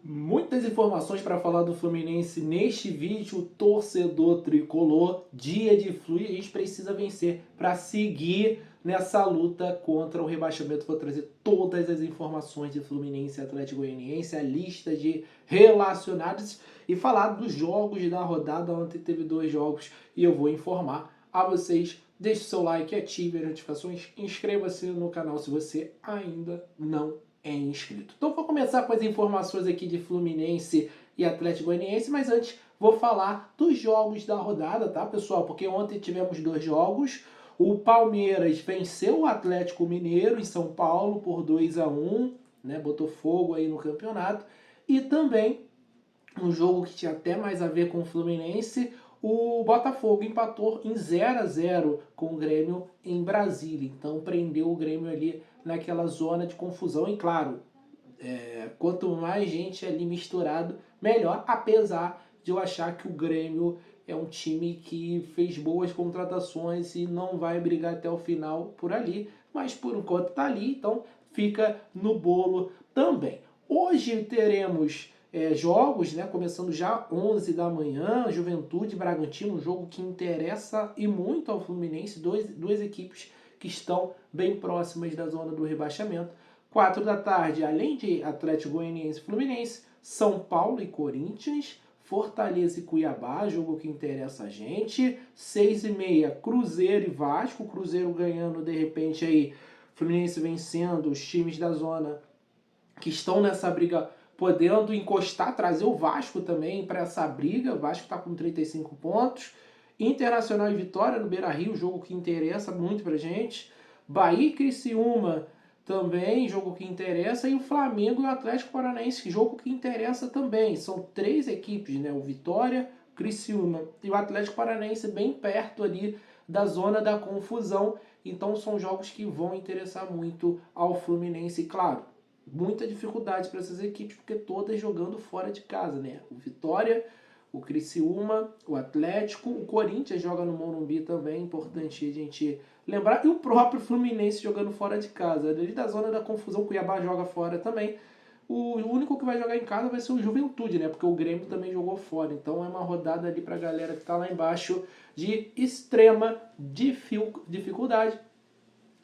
Muitas informações para falar do Fluminense neste vídeo, torcedor tricolor, dia de Flu, e a gente precisa vencer para seguir nessa luta contra o rebaixamento. Vou trazer todas as informações de Fluminense e Atlético Goianiense, a lista de relacionados e falar dos jogos da rodada. Ontem teve 2 jogos e eu vou informar a vocês. Deixe o seu like, ative as notificações, inscreva-se no canal se você ainda não é inscrito. Então vou começar com as informações aqui de Fluminense e Atlético Goianiense, mas antes vou falar dos jogos da rodada, tá, pessoal? Porque ontem tivemos 2 jogos. O Palmeiras venceu o Atlético Mineiro em São Paulo por 2-1, né? Botou fogo aí no campeonato. E também um jogo que tinha até mais a ver com o Fluminense, o Botafogo empatou em 0-0 com o Grêmio em Brasília. Então prendeu o Grêmio ali naquela zona de confusão. E claro, quanto mais gente ali misturado, melhor. Apesar de eu achar que o Grêmio é um time que fez boas contratações e não vai brigar até o final por ali. Mas por enquanto está ali, então fica no bolo também. Hoje teremos jogos, né? Começando já 11 da manhã, Juventude e Bragantino, um jogo que interessa e muito ao Fluminense, duas equipes que estão bem próximas da zona do rebaixamento. 4 da tarde, além de Atlético Goianiense e Fluminense, São Paulo e Corinthians, Fortaleza e Cuiabá, jogo que interessa a gente. 6h30, Cruzeiro e Vasco, Cruzeiro ganhando de repente aí, Fluminense vencendo os times da zona que estão nessa briga, podendo encostar, trazer o Vasco também para essa briga. O Vasco está com 35 pontos. Internacional e Vitória no Beira-Rio, jogo que interessa muito pra gente. Bahia e Criciúma também, jogo que interessa. E o Flamengo e o Atlético Paranaense, jogo que interessa também. São 3 equipes, né? O Vitória, Criciúma e o Atlético Paranaense bem perto ali da zona da confusão. Então são jogos que vão interessar muito ao Fluminense, claro. Muita dificuldade para essas equipes, porque todas jogando fora de casa, né? O Vitória, o Criciúma, o Atlético, o Corinthians joga no Morumbi também, importante a gente lembrar, e o próprio Fluminense jogando fora de casa. Desde da zona da confusão, o Cuiabá joga fora também. O único que vai jogar em casa vai ser o Juventude, né? Porque o Grêmio também jogou fora. Então é uma rodada ali pra galera que tá lá embaixo de extrema dificuldade.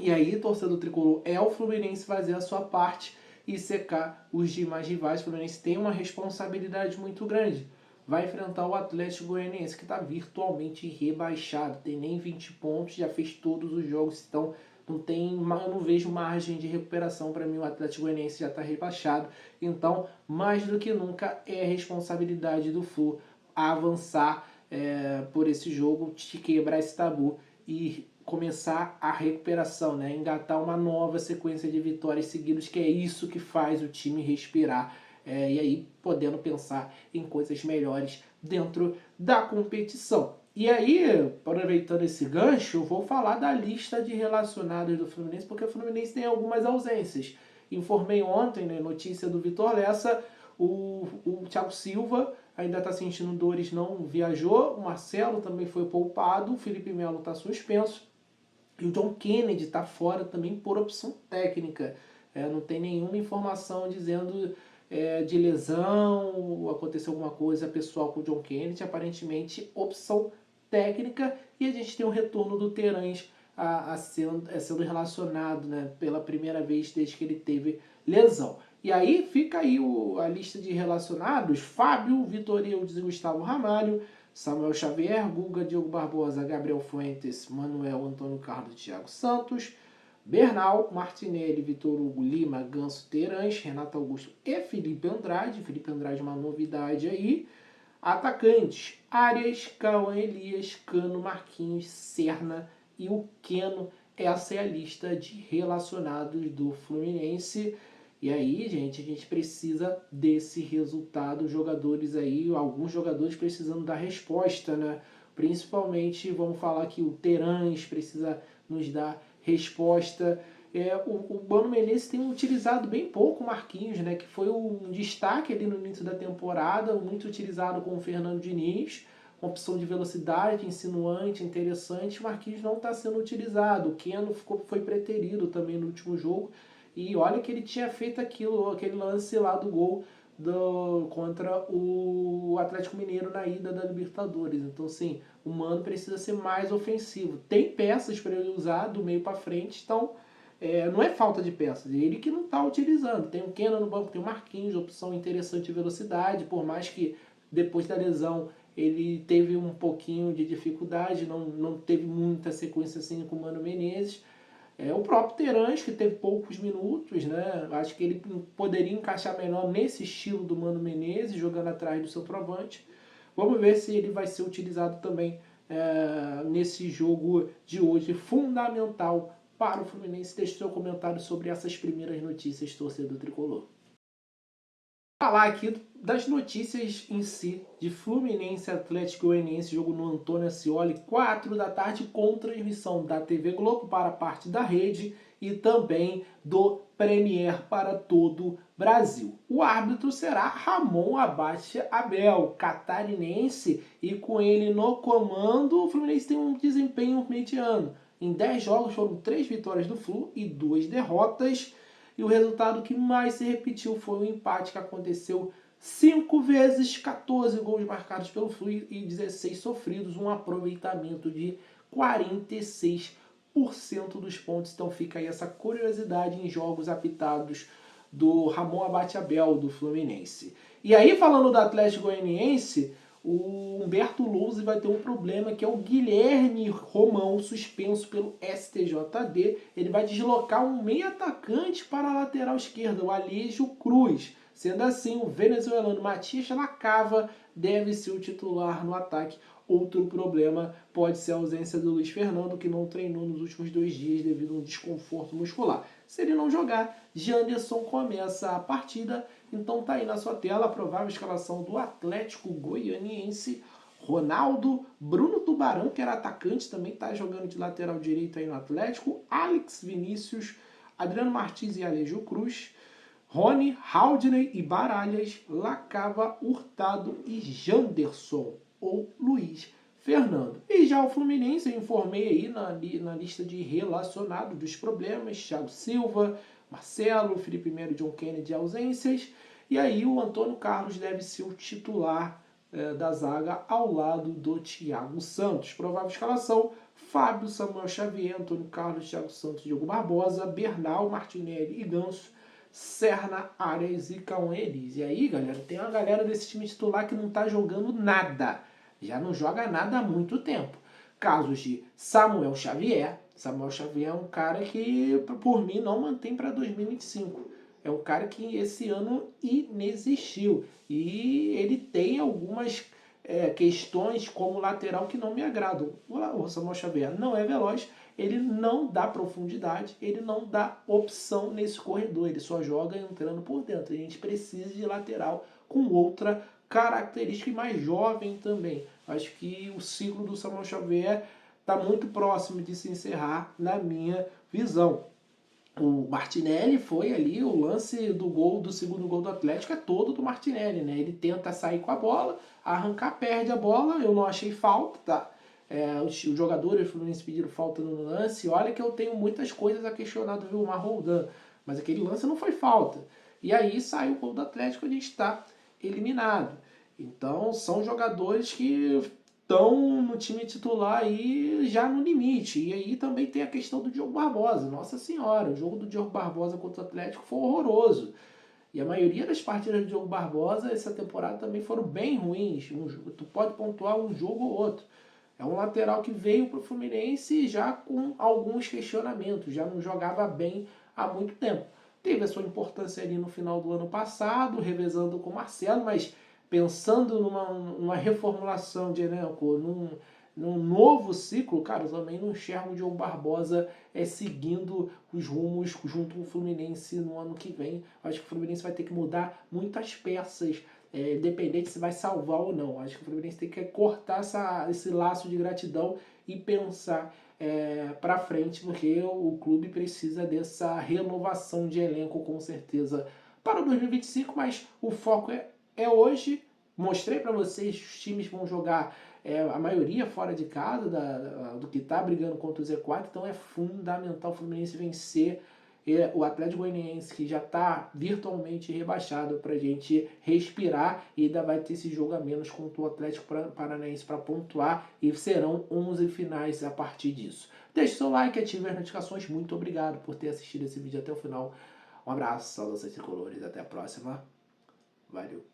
E aí, torcedor tricolor, é o Fluminense fazer a sua parte e secar os demais rivais. O Fluminense tem uma responsabilidade muito grande. Vai enfrentar o Atlético Goianiense, que está virtualmente rebaixado. Tem nem 20 pontos, já fez todos os jogos, então eu não vejo margem de recuperação. Para mim, o Atlético Goianiense já está rebaixado. Então, mais do que nunca, é responsabilidade do Flu avançar por esse jogo, de quebrar esse tabu e começar a recuperação, né? Engatar uma nova sequência de vitórias seguidas, que é isso que faz o time respirar. E aí podendo pensar em coisas melhores dentro da competição. E aí, aproveitando esse gancho, eu vou falar da lista de relacionados do Fluminense, porque o Fluminense tem algumas ausências. Informei ontem, né, notícia do Vitor Lessa, o Thiago Silva ainda está sentindo dores, não viajou, o Marcelo também foi poupado, o Felipe Melo está suspenso, e o John Kennedy está fora também por opção técnica. Não tem nenhuma informação dizendo de lesão, aconteceu alguma coisa pessoal com o John Kennedy. Aparentemente, opção técnica. E a gente tem o retorno do Terãs sendo relacionado, né, pela primeira vez desde que ele teve lesão. E aí fica aí a lista de relacionados: Fábio, Vitor Eudes e Gustavo Ramalho, Samuel Xavier, Guga, Diogo Barbosa, Gabriel Fuentes, Manuel, Antônio Carlos, Thiago Santos, Bernal, Martinelli, Vitor Hugo, Lima, Ganso, Terãs, Renato Augusto e Felipe Andrade. Felipe Andrade é uma novidade aí. Atacantes: Arias, Cauã Elias, Cano, Marquinhos, Serna e o Queno. Essa é a lista de relacionados do Fluminense. E aí, gente, a gente precisa desse resultado. Jogadores aí, alguns jogadores precisando dar resposta, né? Principalmente, vamos falar que o Terãs precisa nos dar resposta. O Mano Menezes tem utilizado bem pouco o Marquinhos, né? Que foi um destaque ali no início da temporada, muito utilizado com o Fernando Diniz, uma opção de velocidade, insinuante, interessante. O Marquinhos não está sendo utilizado. O Keno foi preterido também no último jogo. E olha que ele tinha feito aquele lance lá do gol contra o Atlético Mineiro na ida da Libertadores. Então, sim, o Mano precisa ser mais ofensivo. Tem peças para ele usar do meio para frente, então não é falta de peças, ele que não está utilizando. Tem o Keno no banco, tem o Marquinhos, opção interessante de velocidade, por mais que depois da lesão ele teve um pouquinho de dificuldade, não teve muita sequência assim com o Mano Menezes. O próprio Terãs, que teve poucos minutos, né? Acho que ele poderia encaixar melhor nesse estilo do Mano Menezes, jogando atrás do centroavante. Vamos ver se ele vai ser utilizado também nesse jogo de hoje, fundamental para o Fluminense. Deixe seu comentário sobre essas primeiras notícias, torcedor tricolor. Falar aqui das notícias em si, de Fluminense Atlético Goianiense, jogo no Antônio Ascioli, 4 da tarde, com transmissão da TV Globo para parte da rede e também do Premier para todo o Brasil. O árbitro será Ramon Abate Abel, catarinense, e com ele no comando, o Fluminense tem um desempenho mediano. Em 10 jogos foram 3 vitórias do Flu e 2 derrotas. E o resultado que mais se repetiu foi o empate que aconteceu 5 vezes, 14 gols marcados pelo Flu e 16 sofridos, um aproveitamento de 46% dos pontos. Então fica aí essa curiosidade em jogos apitados do Ramon Abate Abel, do Fluminense. E aí, falando do Atlético Goianiense, o Humberto Lousi vai ter um problema, que é o Guilherme Romão, suspenso pelo STJD. Ele vai deslocar um meio atacante para a lateral esquerda, o Alígio Cruz. Sendo assim, o venezuelano Matias Lacava deve ser o titular no ataque. Outro problema pode ser a ausência do Luiz Fernando, que não treinou nos últimos 2 dias devido a um desconforto muscular. Se ele não jogar, Janderson começa a partida. Então tá aí na sua tela a provável escalação do Atlético Goianiense. Ronaldo, Bruno Tubarão, que era atacante, também está jogando de lateral direito aí no Atlético. Alex Vinícius, Adriano Martins e Alígio Cruz. Rony, Haldney e Baralhas, Lacava, Hurtado e Janderson, ou Luiz Fernando. E já o Fluminense, eu informei aí na lista de relacionados dos problemas, Thiago Silva, Marcelo, Felipe Melo e John Kennedy ausências. E aí o Antônio Carlos deve ser o titular da zaga ao lado do Thiago Santos. Provável escalação: Fábio, Samuel Xavier, Antônio Carlos, Thiago Santos, Diogo Barbosa, Bernal, Martinelli e Ganso, Serna, Arias e Cauã Elis. E aí, galera, tem uma galera desse time titular que não tá jogando nada. Já não joga nada há muito tempo. Casos de Samuel Xavier. Samuel Xavier é um cara que, por mim, não mantém para 2025. É um cara que esse ano inexistiu. E ele tem algumas questões como lateral que não me agradam. O Samuel Xavier não é veloz, ele não dá profundidade, ele não dá opção nesse corredor, ele só joga entrando por dentro. A gente precisa de lateral com outra característica e mais jovem também. Acho que o ciclo do Samuel Xavier está muito próximo de se encerrar, na minha visão. O Martinelli foi ali, o lance do segundo gol do Atlético é todo do Martinelli, né? Ele tenta sair com a bola, arrancar, perde a bola, eu não achei falta, tá? Os jogadores do Fluminense pediram falta no lance. Olha que eu tenho muitas coisas a questionar do Vilmar Roldan, mas aquele lance não foi falta. E aí sai o gol do Atlético, a gente está eliminado. Então são jogadores que estão no time titular aí já no limite. E aí também tem a questão do Diogo Barbosa. Nossa senhora, o jogo do Diogo Barbosa contra o Atlético foi horroroso. E a maioria das partidas do Diogo Barbosa essa temporada também foram bem ruins. Tu pode pontuar um jogo ou outro. É um lateral que veio para o Fluminense já com alguns questionamentos, já não jogava bem há muito tempo. Teve a sua importância ali no final do ano passado, revezando com o Marcelo, mas pensando numa reformulação de elenco, num novo ciclo, cara, eu também não enxergo o Diogo Barbosa seguindo os rumos junto com o Fluminense no ano que vem. Acho que o Fluminense vai ter que mudar muitas peças, independente se vai salvar ou não. Acho que o Fluminense tem que cortar esse laço de gratidão e pensar para frente, porque o clube precisa dessa renovação de elenco com certeza para 2025, mas o foco é hoje. Mostrei para vocês, os times vão jogar a maioria fora de casa do que está brigando contra o Z4, então é fundamental o Fluminense vencer o Atlético Goianiense, que já está virtualmente rebaixado, para a gente respirar, e ainda vai ter esse jogo a menos contra o Atlético Paranaense para pontuar, e serão 11 finais a partir disso. Deixe seu like, ative as notificações. Muito obrigado por ter assistido esse vídeo até o final. Um abraço, saudações tricolores, até a próxima. Valeu.